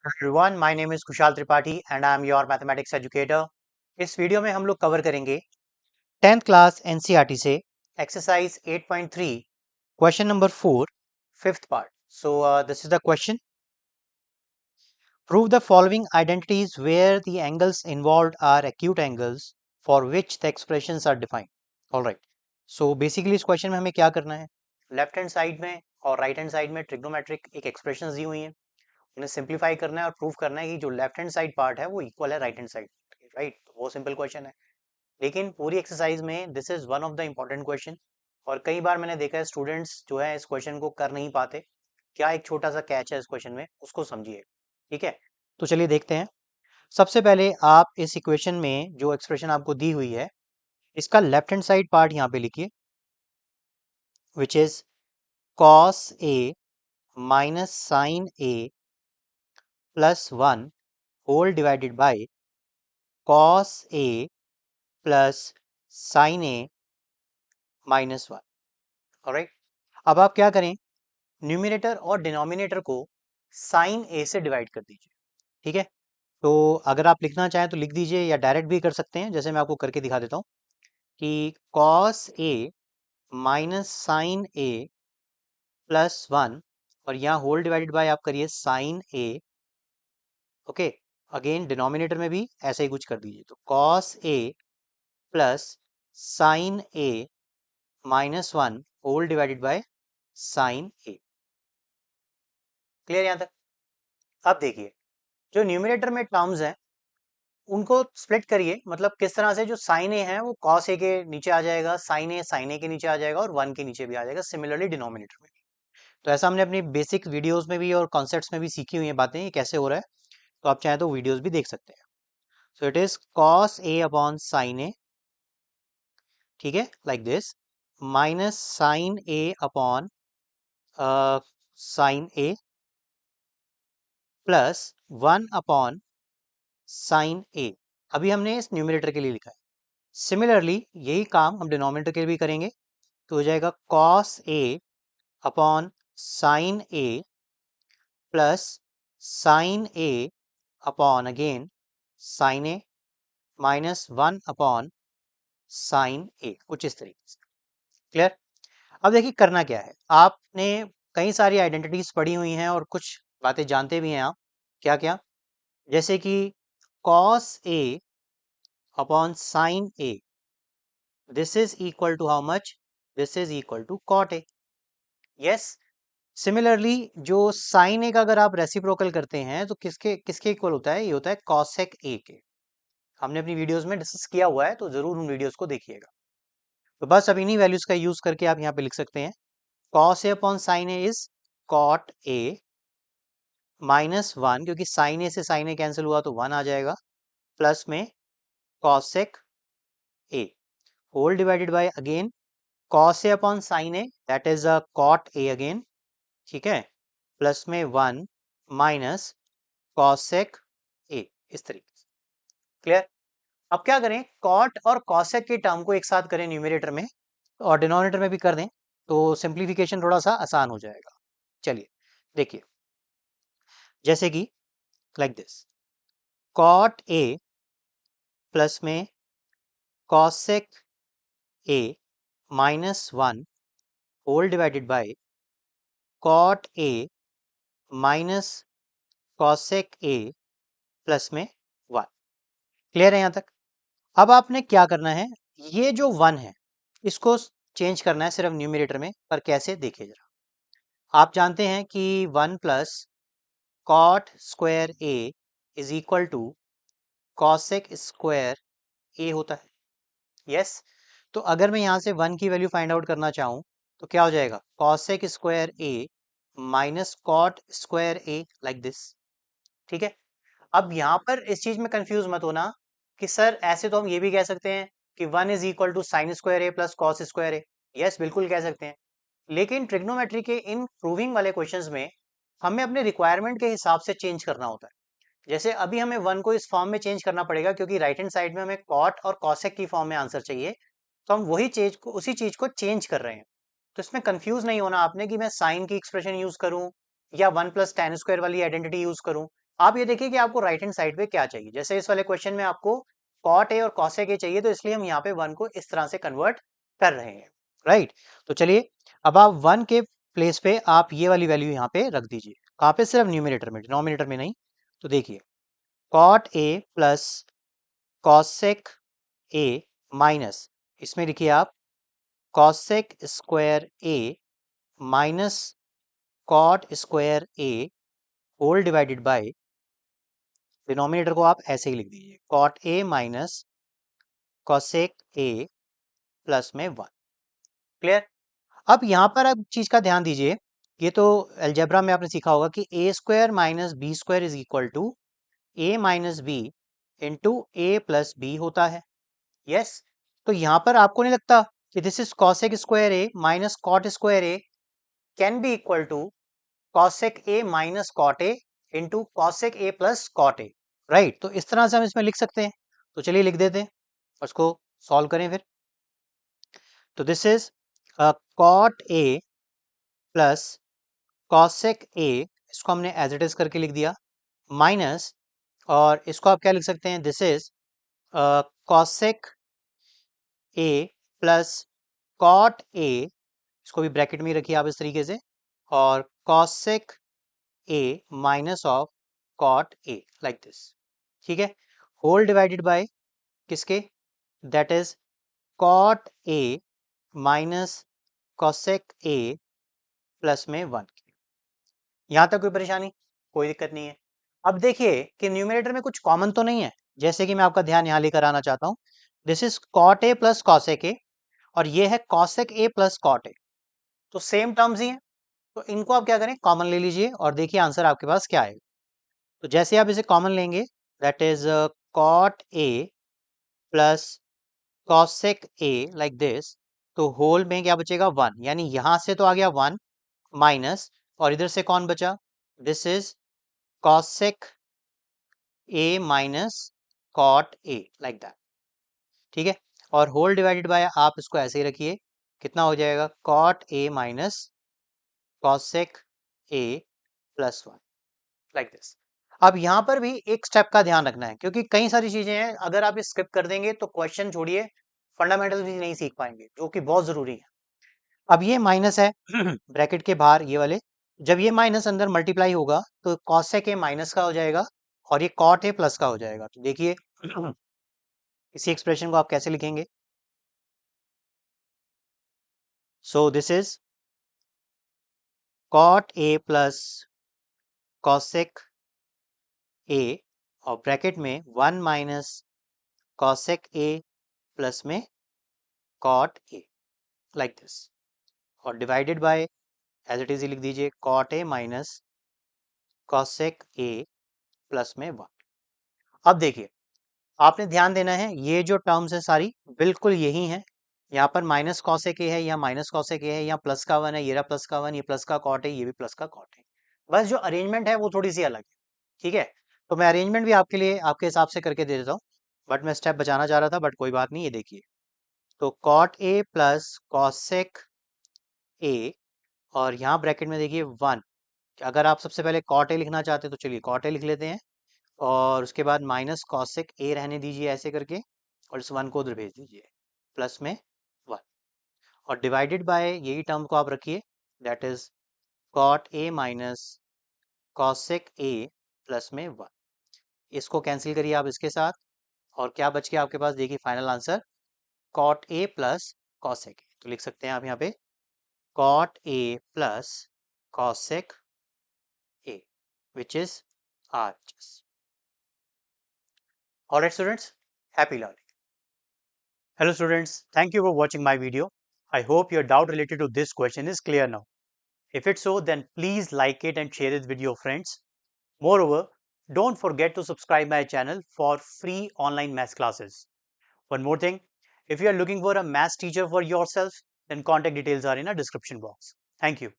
everyone, my name is Kushal Tripathi and I am your mathematics educator. इस video में हम लोग cover करेंगे 10th क्लास एनसीईआरटी से exercise 8.3 question number 4 fifth part. So this is the question. Prove the following identities where the angles involved are acute angles for which the expressions are defined. All right. So basically इस question में हमें क्या करना है, left hand side में और right hand side में trigonometric एक एक्सप्रेशंस दी हुई हैं, उन्हें सिंप्लीफाई करना है और प्रूव करना है कि जो लेफ्ट हैंड साइड पार्ट है वो इक्वल है राइट हैंड साइड. राइट, वो सिंपल क्वेश्चन है. लेकिन पूरी एक्सरसाइज में this is one of the important question और कई बार मैंने देखा है स्टूडेंट्स जो है इस क्वेश्चन को कर नहीं पाते. क्या एक छोटा सा कैच है इस क्वेश्चन में, उसको समझिए. ठीक है, तो चलिए देखते हैं. सबसे पहले आप इस इक्वेशन में जो एक्सप्रेशन आपको दी हुई है इसका लेफ्ट हैंड साइड पार्ट यहाँ पे लिखिए, which is cos a minus sine a plus 1 whole divided by cos a plus sine a minus 1. Alright, अब आप क्या करें, न्यूमिनेटर और डिनोमिनेटर को साइन a से डिवाइड कर दीजिए. ठीक है, तो अगर आप लिखना चाहें तो लिख दीजिए या डायरेक्ट भी कर सकते हैं, जैसे मैं आपको करके दिखा देता हूँ कि cos a minus sine a plus 1 और यहाँ होल डिवाइडेड बाय आप करिए sine a. Okay, again denominator में भी ऐसे ही कुछ कर दीजिए, तो cos a plus sine a minus 1 whole divided by sine a. Clear यहाँ तक? अब देखिए, जो न्यूमिनेटर में टर्म्स हैं उनको स्प्लिट करिए, मतलब किस तरह से, जो साइन ए है वो कॉस ए के नीचे आ जाएगा, साइन ए के नीचे आ जाएगा और 1 के नीचे भी आ जाएगा. सिमिलरली डिनोमिनेटर में भी. तो ऐसा हमने अपनी बेसिक वीडियोस में भी और कॉन्सेप्ट्स में भी सीखी हुई है बातें, ये कैसे हो रहा है, तो आप चाहें तो वीडियोस भी देख सकते हैं. So it is cos A upon sine A, ठीक है, like this, minus sine A upon sine A plus 1 upon sine A. अभी हमने इस न्यूमिनेटर के लिए लिखा है. सिमिलरली यही काम हम डिनोमिनेटर के लिए भी करेंगे, तो हो जाएगा cos a upon sine a plus sine a upon again sine a minus 1 upon sine a, कुछ इस तरीके से. क्लियर? अब देखिए करना क्या है, आपने कई सारी आइडेंटिटीज पढ़ी हुई हैं और कुछ बातें जानते भी हैं आप. क्या क्या? जैसे कि cos a upon sine a, this is equal to how much, this is equal to cot a. Yes, similarly जो साइन ए का अगर आप रेसिप्रोकल करते हैं तो किसके किसके इक्वल होता है, ये होता है cosec a के. हमने अपनी वीडियोस में डिस्कस किया हुआ है, तो जरूर उन वीडियोस को देखिएगा. तो बस अब इन्हीं वैल्यूज का यूज करके आप यहाँ पे लिख सकते हैं, cos a upon sine A is cot a minus 1, क्योंकि साइन ए से साइन ए कैंसिल हुआ तो 1 आ जाएगा, प्लस में cosec a whole divided by again cos a upon sine A, that is a cot a again, ठीक है, प्लस में 1 minus cosec a, इस तरीके से. क्लियर? अब क्या करें, cot और cosec के टर्म को एक साथ करें न्यूमिनेटर में और डिनोमिनेटर में भी कर दें, तो सिंप्लीफिकेशन थोड़ा सा आसान हो जाएगा. चलिए देखिए, जैसे कि like this, cot a plus में cosec a minus 1 whole divided by cot a minus cosec a plus में 1. क्लियर है यहाँ तक? अब आपने क्या करना है, ये जो 1 है इसको चेंज करना है सिर्फ न्यूमिनेटर में, पर कैसे देखिए जरा. आप जानते हैं कि 1 plus cot square a is equal to cosec square a होता है. यस, तो अगर मैं यहाँ से 1 की वैल्यू फाइंड आउट करना चाहूँ तो क्या हो जाएगा, cosec square a minus cot square a, like this. ठीक है, अब यहाँ पर इस चीज में कंफ्यूज मत होना कि सर ऐसे तो हम ये भी कह सकते हैं कि 1 is equal to sine square A plus cos square A. Yes, बिल्कुल कह सकते हैं, लेकिन ट्रिग्नोमेट्री के इन प्रूविंग वाले क्वेश्चंस में हमें अपने रिक्वायरमेंट के हिसाब से चेंज करना होता है. जैसे अभी हमें 1 को इस फॉर्म में चेंज करना पड़ेगा क्योंकि राइट हैंड साइड में हमें कॉट और कॉसेक की फॉर्म में आंसर चाहिए, तो हम वही चीज को, उसी चीज को चेंज कर रहे हैं. तो इसमें कंफ्यूज नहीं होना आपने कि मैं साइन की एक्सप्रेशन यूज करूं या 1 प्लस टेन स्क्वायर वाली आइडेंटिटी यूज करूं. आप ये देखिए कि आपको राइट हैंड साइड पे क्या चाहिए। जैसे इस वाले क्वेश्चन में आपको कॉट ए और कॉसेक ए चाहिए, तो इसलिए हम यहाँ पे 1 को इस तरह से कन्वर्ट कर रहे हैं, राइट। तो चलिए अब आप 1 के प्लेस पे आप ये वाली वैल्यू यहाँ पे रख दीजिए। कहाँ पे? सिर्फ न्यूमिनेटर में, डिनोमिनेटर में नहीं। तो देखिए cot A plus cosec A minus, इसमें लिखिए आप cosec square A minus cot square A whole divided by, denominator को आप ऐसे ही लिख दीजिए cot A minus cosec A plus में 1। क्लियर? अब यहाँ पर आप चीज का ध्यान दीजिए, ये तो अलजेब्रा में आपने सीखा होगा कि A square minus B square is equal to A minus B into A plus B होता है। यस, तो यहाँ पर आपको नहीं लगता कि this is cosec square A minus cot square A can be equal to cosec A minus cot A into cosec A plus cot A, right? तो इस तरह से हम इसमें लिख सकते हैं। तो चलिए लिख देते हैं, उसको सॉल्व करें फिर। तो this is cot A plus cosec A, इसको हमने एज इट इज करके लिख दिया, माइनस, और इसको आप क्या लिख सकते हैं, this is cosec A plus cot A, इसको भी ब्रैकेट में ही रखिए आप इस तरीके से, और cosec A minus of cot A like this, ठीक है। होल डिवाइडेड बाय किसके? That is cot A minus cosec A plus में 1। यहां तक कोई परेशानी? कोई दिक्कत नहीं है। अब देखिए कि न्यूमरेटर में कुछ कॉमन तो नहीं है, जैसे कि मैं आपका ध्यान यहां लेकर आना चाहता हूं, this is cot A plus cosec A, और ये है cosec A plus cot A, तो सेम टर्म्स ही हैं। तो इनको आप क्या करें, कॉमन ले लीजिए और देखिए आंसर आपके पास क्या आएगा। तो जैसे आप इसे कॉमन लेंगे, that is cot A plus cosec A like this, तो होल में क्या बचेगा? 1, यानी यहां से तो आ गया 1 माइनस, और इधर से कौन बचा? This is cosec A minus cot A like that, ठीक है। और होल डिवाइडेड बाय आप इसको ऐसे ही रखिए, कितना हो जाएगा? Cot A minus cosec A plus 1 like this. अब यहाँ पर भी एक स्टेप का ध्यान रखना है, क्योंकि कई सारी चीजें हैं, अगर आप स्किप कर देंगे तो क्वेश्चन छोड़िए फंडामेंटल भी नहीं सीख पाएंगे, जो कि बहुत जरूरी है। अब ये माइनस है ब्रैकेट के बाहर ये वाले, जब ये माइनस अंदर मल्टीप्लाई होगा तो कॉसेक ए माइनस का हो जाएगा और ये कॉट ए प्लस का हो जाएगा। तो देखिए इसी एक्सप्रेशन को आप कैसे लिखेंगे? So this is cot A plus cosec A, और ब्रैकेट में 1 माइनस कॉसेक ए प्लस में कॉट ए लाइक दिस, और divided by as it is लिख दीजिए cot A minus cosec A plus में 1। अब देखिए आपने ध्यान देना है, ये जो टर्म्स है सारी बिल्कुल यही हैं। यहाँ पर माइनस कॉसेक ए है, यहाँ माइनस कॉसेक ए है, यहाँ प्लस का 1 है, ये रहा प्लस का 1, ये प्लस का कॉट है, ये भी प्लस का कॉट है। बस जो अरेंजमेंट है वो थोड़ी सी अलग है, ठीक है। तो मैं अरेंजमेंट भी आपके लिए आपके हिसाब से करके दे देता हूँ, बट मैं स्टेप बचाना चाह रहा था, बट कोई बात नहीं। ये देखिए, तो cot A plus cosec A, और यहाँ ब्रैकेट में देखिए 1। अगर आप सबसे पहले कॉट ए लिखना चाहते हैं तो चलिए कॉट ए लिख लेते हैं, और उसके बाद माइनस कॉसेक ए रहने दीजिए ऐसे करके, और इस 1 को उधर भेज दीजिए प्लस में 1, और डिवाइडेड बाय यही टर्म को आप रखिए, that is cot A minus cosec A plus में 1। इसको कैंसिल करिए आप इसके साथ, और क्या बच गया आपके पास? देखिए final answer cot A plus cosec A. तो लिख सकते हैं आप यहाँ पे cot A plus cosec A, which is RHS. Alright students, happy learning. Hello students, thank you for watching my video. I hope your doubt related to this question is clear now. If it's so, then please like it and share it with your friends. Moreover, don't forget to subscribe my channel for free online math classes. One more thing, if you are looking for a math teacher for yourself, then contact details are in a description box. Thank you.